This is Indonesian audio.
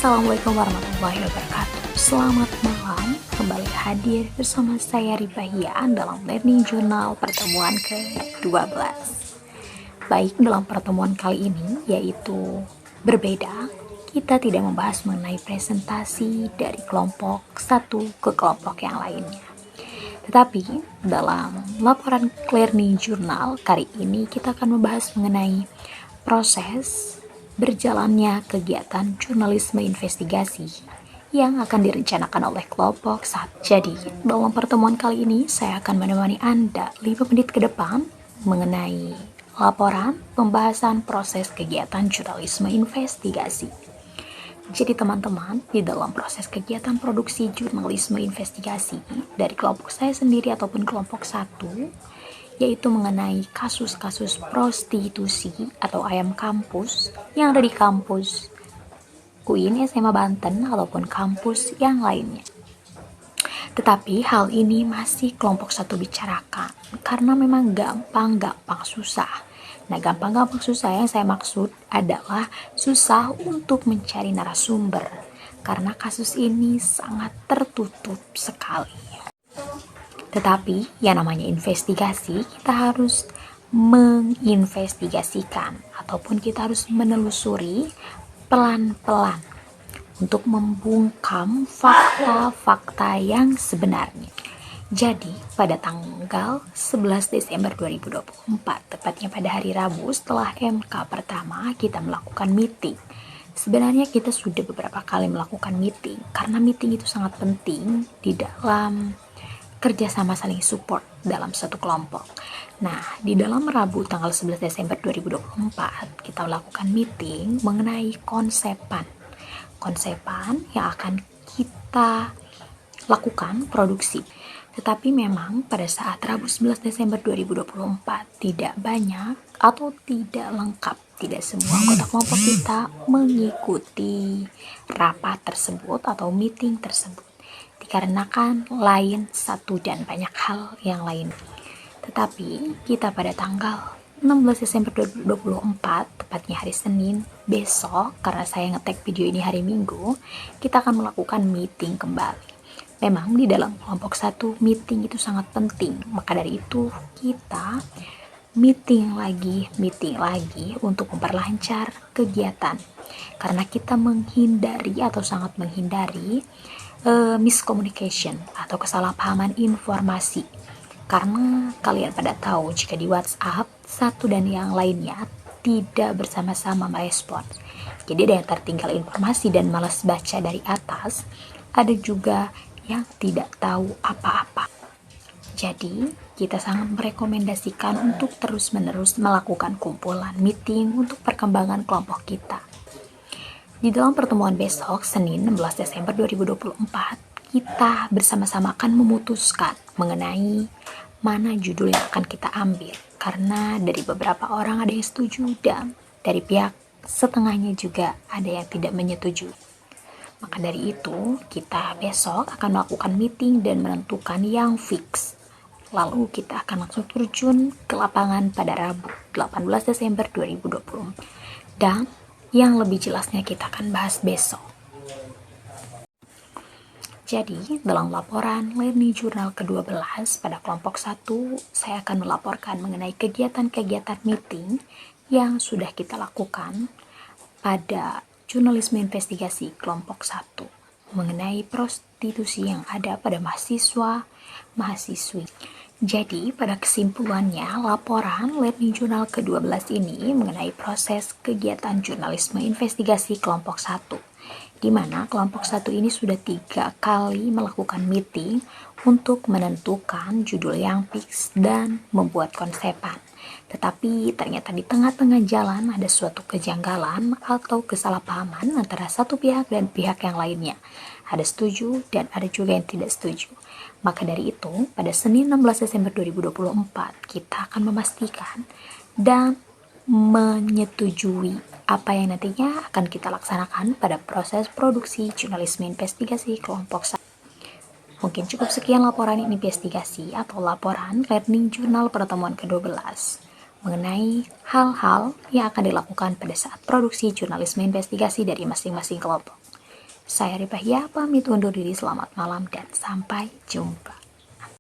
Assalamualaikum warahmatullahi wabarakatuh. Selamat malam, kembali hadir bersama saya Ribahian dalam Learning Journal pertemuan ke-12. Baik, dalam pertemuan kali ini yaitu berbeda. Kita tidak membahas mengenai presentasi dari kelompok satu ke kelompok yang lainnya. Tetapi dalam laporan Learning Journal kali ini kita akan membahas mengenai proses berjalannya kegiatan jurnalisme investigasi yang akan direncanakan oleh kelompok 1. Jadi, dalam pertemuan kali ini saya akan menemani Anda 5 menit ke depan mengenai laporan pembahasan proses kegiatan jurnalisme investigasi. Jadi teman-teman, di dalam proses kegiatan produksi jurnalisme investigasi dari kelompok saya sendiri ataupun kelompok 1, yaitu mengenai kasus-kasus prostitusi atau ayam kampus yang ada di kampus UIN SMA Banten ataupun kampus yang lainnya. Tetapi hal ini masih kelompok 1 bicarakan karena memang gampang susah. Nah, gampang susah yang saya maksud adalah susah untuk mencari narasumber karena kasus ini sangat tertutup sekali. Tetapi yang namanya investigasi, kita harus menginvestigasikan ataupun kita harus menelusuri pelan-pelan untuk membungkam fakta-fakta yang sebenarnya. Jadi, pada tanggal 11 Desember 2024, tepatnya pada hari Rabu setelah MK pertama, kita melakukan meeting. Sebenarnya kita sudah beberapa kali melakukan meeting, karena meeting itu sangat penting di dalam kerjasama saling support dalam satu kelompok. Nah, di dalam Rabu tanggal 11 Desember 2024, kita melakukan meeting mengenai konsepan yang akan kita lakukan produksi. Tetapi memang pada saat Rabu 11 Desember 2024 tidak banyak atau tidak lengkap, tidak semua anggota kelompok kita mengikuti rapat tersebut atau meeting tersebut dikarenakan lain satu dan banyak hal yang lain. Tetapi kita pada tanggal 16 Desember 2024, tepatnya hari Senin besok, karena saya nge-tag video ini hari Minggu, kita akan melakukan meeting kembali. Memang di dalam kelompok 1 meeting itu sangat penting, maka dari itu kita meeting lagi untuk memperlancar kegiatan, karena kita menghindari atau sangat menghindari miscommunication atau kesalahpahaman informasi. Karena kalian pada tahu jika di WhatsApp satu dan yang lainnya tidak bersama-sama merespons. Jadi ada yang tertinggal informasi dan malas baca dari atas, ada juga yang tidak tahu apa-apa. Jadi kita sangat merekomendasikan untuk terus-menerus melakukan kumpulan meeting untuk perkembangan kelompok kita. Di dalam pertemuan besok, Senin 16 Desember 2024, kita bersama-sama akan memutuskan mengenai mana judul yang akan kita ambil. Karena dari beberapa orang ada yang setuju dan dari pihak setengahnya juga ada yang tidak menyetujui. Maka dari itu, kita besok akan melakukan meeting dan menentukan yang fix. Lalu kita akan langsung terjun ke lapangan pada Rabu 18 Desember 2024. Dan yang lebih jelasnya kita akan bahas besok. Jadi, dalam laporan Learning Journal ke-12 pada kelompok 1, saya akan melaporkan mengenai kegiatan-kegiatan meeting yang sudah kita lakukan pada jurnalisme investigasi kelompok 1 mengenai prostitusi yang ada pada mahasiswa-mahasiswi. Jadi, pada kesimpulannya, laporan Learning Journal ke-12 ini mengenai proses kegiatan jurnalisme investigasi kelompok 1, di mana kelompok 1 ini sudah 3 kali melakukan meeting untuk menentukan judul yang fix dan membuat konsepan. Tetapi ternyata di tengah-tengah jalan ada suatu kejanggalan atau kesalahpahaman antara satu pihak dan pihak yang lainnya. Ada setuju dan ada juga yang tidak setuju. Maka dari itu, pada Senin 16 Desember 2024, kita akan memastikan dan menyetujui apa yang nantinya akan kita laksanakan pada proses produksi jurnalisme investigasi kelompok 1. Mungkin cukup sekian laporan investigasi atau laporan Learning Journal pertemuan ke-12 mengenai hal-hal yang akan dilakukan pada saat produksi jurnalisme investigasi dari masing-masing kelompok. Saya Ripahia pamit undur diri, selamat malam dan sampai jumpa.